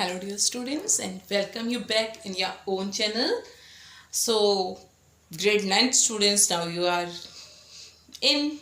Hello dear students and welcome you back in your own channel. So grade 9 students, now you are in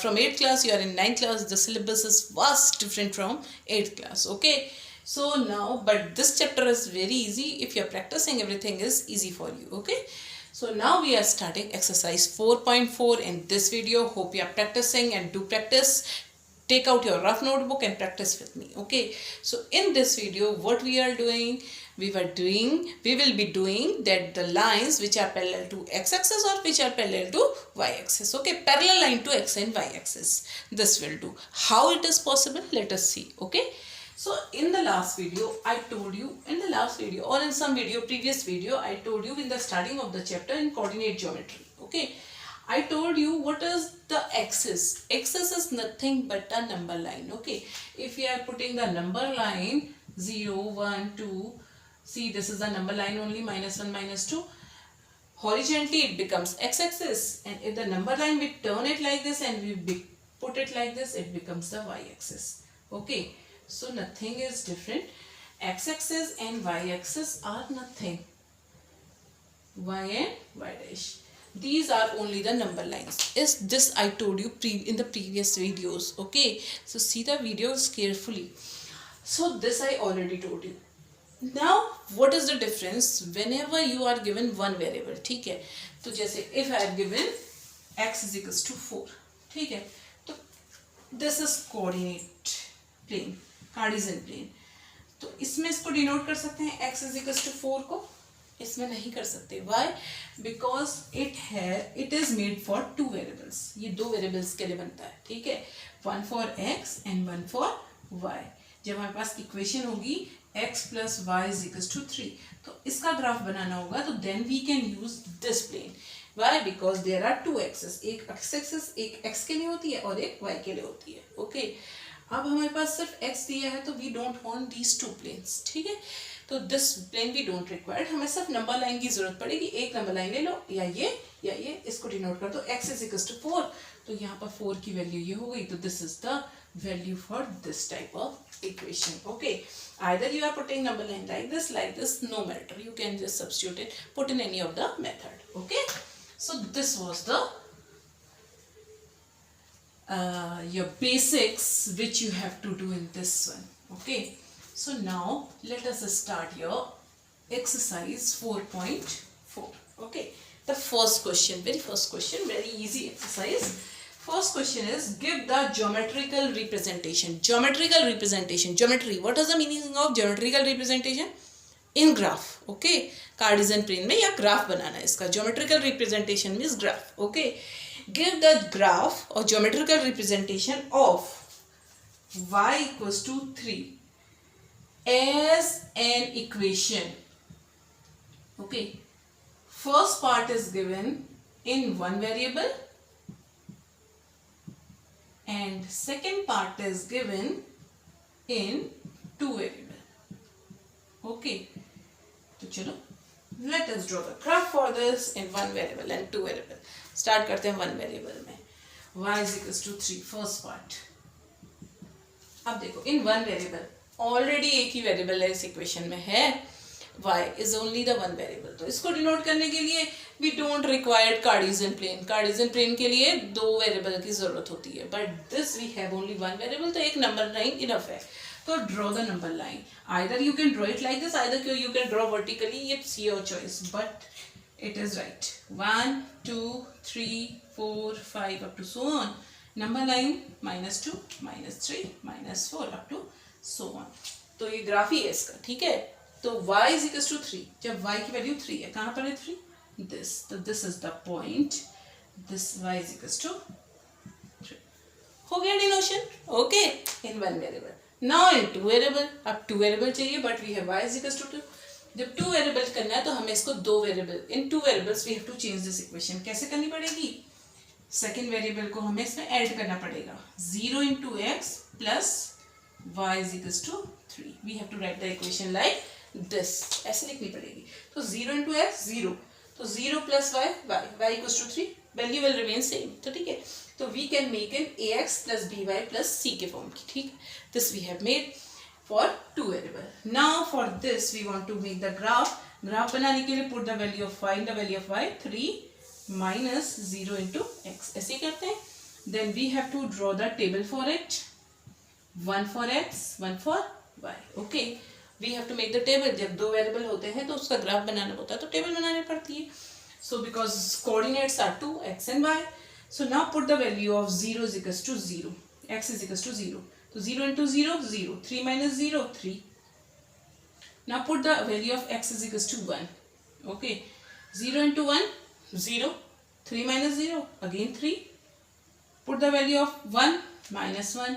from 8th class, you are in 9th class. The syllabus is vast different from 8th class. Okay, so now but this chapter is very easy. If you are practicing, everything is easy for you. Okay, so now we are starting exercise 4.4 in this video. Hope you are practicing and do practice. Take out your rough notebook and practice with me. Okay, so in this video what we are doing, we will be doing that the lines which are parallel to x-axis or which are parallel to y-axis. Okay, parallel line to x and y-axis, this will do. How it is possible, let us see. Okay, so in the last video I told you, or in some video, previous video, I told you in the starting of the chapter in coordinate geometry. Okay, I told you what is the axis. Axis is nothing but a number line. Okay, if we are putting the number line 0, 1, 2, see this is the number line only, -1, -2. Horizontally it becomes x-axis, and if the number line we turn it like this and we put it like this, it becomes the y-axis. Okay, so nothing is different. X-axis and y-axis are nothing. Y and y dash. These are only the number lines. Is this I told you in the previous videos. Okay, so see the videos carefully. So this I already told you. Now what is the difference whenever you are given one variable? ठीक है, तो जैसे if I am given x is equals to 4, ठीक है, तो this is coordinate plane, Cartesian plane. तो इसमें इसको डिनोट कर सकते हैं x is equals to 4 को, इसमें नहीं कर सकते. Why? Because it is made for two variables. ये दो variables के लिए बनता है. ठीक है, one for x and one for y. जब हमारे पास इक्वेशन होगी x plus y is equals to 3, तो इसका ग्राफ बनाना होगा, तो then we can use this plane. Why? Because there are two axes. एक x axis एक x के लिए होती है और एक y के लिए होती है. Okay, अब हमारे पास सिर्फ x दिया है, तो we don't want these two planes. ठीक है, तो दिस प्लेन भी डोंट रिक्वायर्ड. हमें सिर्फ नंबर लाइन की जरूरत पड़ेगी. एक नंबर लाइन ले लो, या ये इसको डिनोट कर दो. x इज इक्वल्स टू 4, तो यहाँ पर 4 की वैल्यू ये हो गई. तो this is the value for this type of equation. Okay, either you are putting number line like this, no matter, you can just substitute it, put in any of the method. Okay, so this was the your basics which you have to do in this one. Okay, so now let us start your exercise 4.4. Okay, the first question, very first question, very easy exercise. First question is, give the geometrical representation. Geometrical representation, geometry, what is the meaning of geometrical representation? In graph. Okay, Cartesian plane में या graph बनाना है इसका. Geometrical representation means graph. Okay, give the graph or geometrical representation of y equals to 3 as an equation. Okay, first part is given in one variable and second part is given in two variable. Okay, तो चलो let us draw the graph for this in one variable and two variable. Start करते हैं one variable में. y is equals to 3, first part. अब देखो, in one variable already एक ही variable है इस इक्वेशन में है, y is only the one variable. तो इसको डिनोट करने के लिए we don't require Cartesian plane. Cartesian plane के लिए दो वेरिएबल की जरूरत होती है, but this we have only one variable, तो एक नंबर लाइन इनफ है. तो draw the number line. Either you can draw it like this, either you can draw vertically, it's your choice, but it is right. 1 2 3 4 5 up to so on. Number line -2 -3 -4 up to so on. तो ये graph ही है इसका. ठीक है, तो y is equals to 3. जब y की value 3 है, कहाँ पर है 3? this. तो this is the point. this y is equals to 3. हो गया डिनोशन. Okay, in one variable. now in two variable. अब two variable चाहिए, but we have y is equals to 2. जब टू वेरिएबल करना है तो हमें इसको दो variable, in two variables we have to change this equation. कैसे करनी पड़ेगी? सेकंड वेरिएबल को हमें इसमें ऐड करना पड़ेगा. 0 into x plus y is equals to 3. We have to write the equation like this, ऐसे लिखनी पड़ेगी. तो 0 into x 0, तो 0 plus y y equals to 3, value will remain same. तो ठीक है, तो we can make an ax plus by plus c के फॉर्म की. ठीक है, this we have made for two variable. Now for this we want to make the graph. Graph बनाने के लिए put the value of y in the value of y 3 minus 0 into x. ऐसे करते हैं. Then we have to draw the table for it. 1 for x, 1 for y. Okay. We have to make the table. जब दो variable होते हैं तो उसका graph बनाना होता है तो टेबल बनानी पड़ती है. So because coordinates are 2 x and y. So now put the value of 0 is equals to 0. X is equals to 0. So 0 into 0, 0. 3 minus 0, 3. Now put the value of x is equals to 1. Okay. 0 into 1, 0. 3 minus 0, again 3. Put the value of 1, minus 1.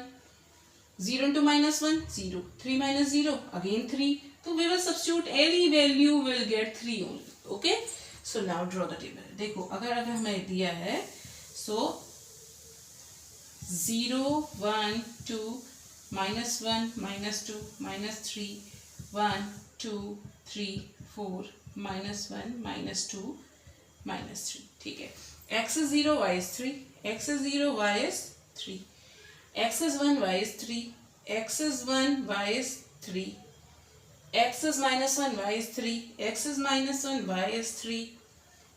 0 into minus 1, 0. 3 minus 0, again 3. So we will substitute any value, will get 3 only. Okay. So now draw the table. देखो अगर हमें दिया है so 0, 1, 2, minus 1, minus 2, minus 3, 1, 2, 3, 4, minus 1, minus 2, minus 3. ठीक है. X is 0, y is 3. X is 0, y is 3. X is 1, y is 3. X is 1, y is 3. X is minus 1, y is 3. X is minus 1, y is 3.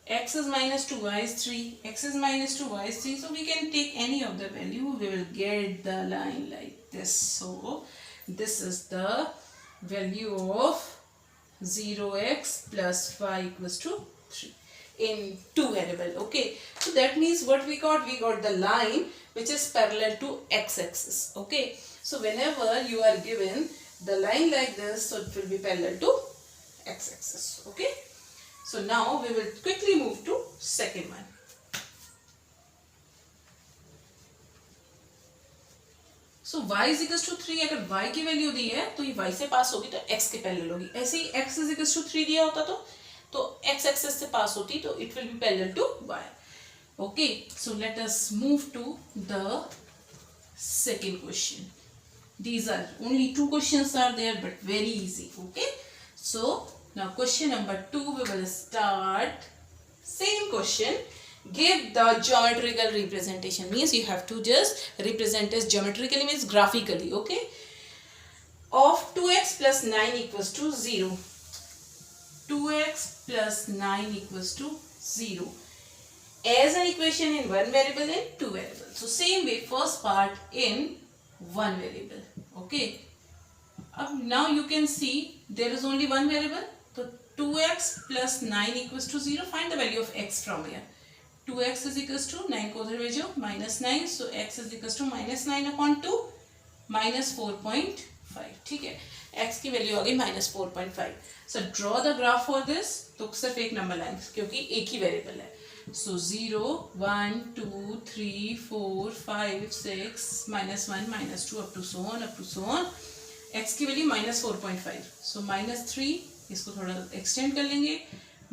X is minus 2, y is 3. X is minus 2, y is 3. So we can take any of the value. We will get the line like this. So this is the value of 0x plus y equals to 3 in two variable. Okay. So that means what we got? We got the line which is parallel to x-axis. Okay. So whenever you are given the line like this, so it will be parallel to x-axis. Okay. So now we will quickly move to second one. So y is equals to 3. अगर y की value दी है तो ये y से पास होगी तो x के parallel होगी. ऐसे ही x is equals to 3 दिया होता तो x एक्सिस से पास होती तो it will be parallel to y. Okay. So let us move to the second question. These are only two questions are there but very easy. Okay. So now question number 2 we will start. Same question. Give the geometrical representation. Means you have to just represent as geometrically means graphically. Okay. Of 2x plus 9 equals to 0. 2x plus 9 equals to 0. As an equation in one variable and two variables. So same way first part in one variable. Okay. Now you can see there is only one variable. So 2x plus 9 equals to 0. Find the value of x from here. 2x is equals to 9 को उधर भेजो minus 9. So x is equals to minus 9 upon 2 minus 4.5. ठीक है. x की value आ गई minus 4.5. So draw the graph for this. तो सिर्फ एक नंबर लाइन क्योंकि एक ही वेरिएबल है. So 0, 1, 2, 3, 4, 5, 6, minus 1, minus 2 up to so on, up to so on. x की वैल्यू minus 4.5. So minus 3 इसको थोड़ा एक्सटेंड कर लेंगे.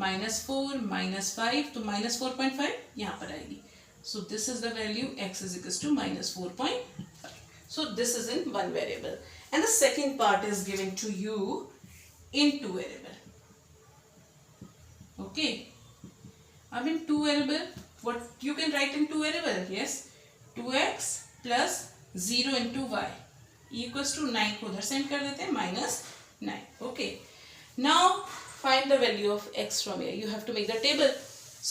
minus 4, minus 5 तो minus 4.5 यहाँ पर आएगी. So this is the value x is equals to minus 4.5. So this is in one variable. And the second part is given to you in two variable. Okay. In two variable, what you can write in two variable? Yes. 2x plus 0 into y equals to 9 को उधर send कर देते हैं minus 9. Okay. Now find the value of x from here. You have to make the table.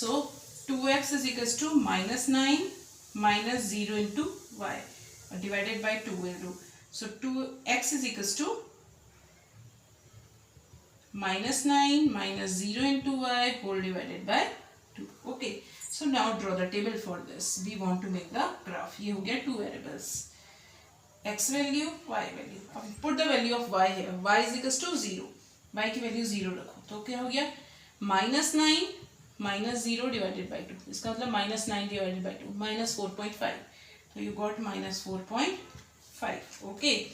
So 2x is equals to minus 9 minus 0 into y divided by 2 will do. So 2x is equals to minus 9 minus 0 into y whole divided by 2. Okay. So now draw the table for this. We want to make the graph. You get two variables. X value, y value. Put the value of y here. Y is equals to 0. Y की value 0 रखो तो क्या हो गया minus 9 minus 0 divided by 2. इसका मतलब minus 9 divided by 2 minus 4.5. So you got minus 4.5. Okay.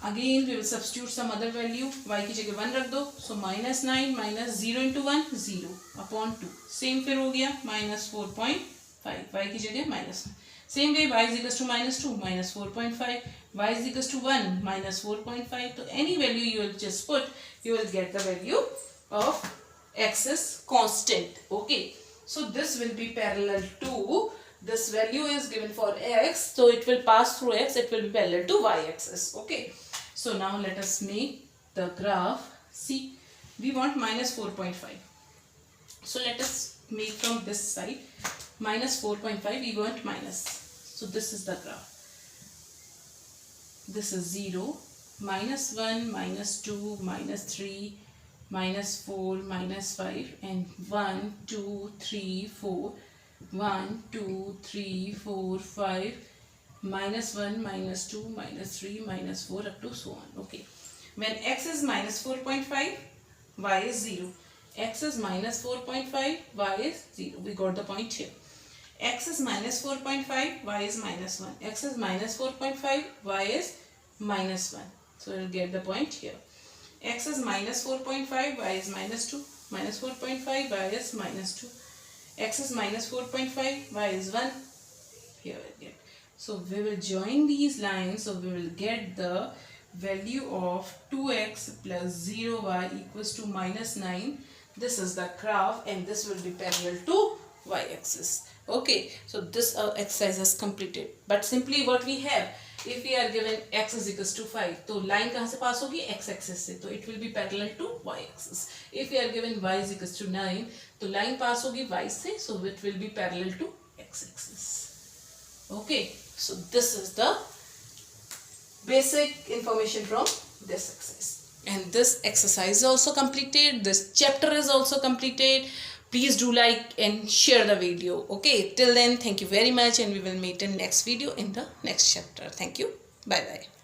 Again we will substitute some other value. Y की जगह 1 रख दो. So minus 9 minus 0 into 1 0 upon 2. Same फिर हो गया minus 4.5. Y की जगह minus 1. Same way y is equals to minus 2 minus 4.5. Y is equals to 1 minus 4.5. So any value you will just put, you will get the value of x is constant. Okay. So this will be parallel to this value is given for x. So it will pass through x. It will be parallel to y axis. Okay. So now let us make the graph. See, we want minus 4.5. So let us make from this side minus 4.5. We want minus. So this is the graph. This is 0, minus 1, minus 2, minus 3, minus 4, minus 5, and 1, 2, 3, 4, 1, 2, 3, 4, 5, minus 1, minus 2, minus 3, minus 4, up to so on. Okay. When x is minus 4.5, y is 0. X is minus 4.5, y is 0. We got the point here. X is minus 4.5, y is minus 1. X is minus 4.5, y is minus 1. So we'll get the point here. X is minus 4.5, y is minus 2. Minus 4.5, y is minus 2. X is minus 4.5, y is 1. Here we get. So we will join these lines. So we will get the value of 2x plus 0y equals to minus 9. This is the graph and this will be parallel to y-axis. Okay, so this exercise is completed. But simply what we have, if we are given x is equals to 5, तो line कहाँ से पास होगी? x-axis से, तो it will be parallel to y-axis. If we are given y is equals to 9, तो line पास होगी y से, so it will be parallel to x-axis. Okay, so this is the basic information from this exercise. And this exercise is also completed. This chapter is also completed. Please do like and share the video. Okay, till then, thank you very much, and we will meet in next video in the next chapter. Thank you. Bye bye.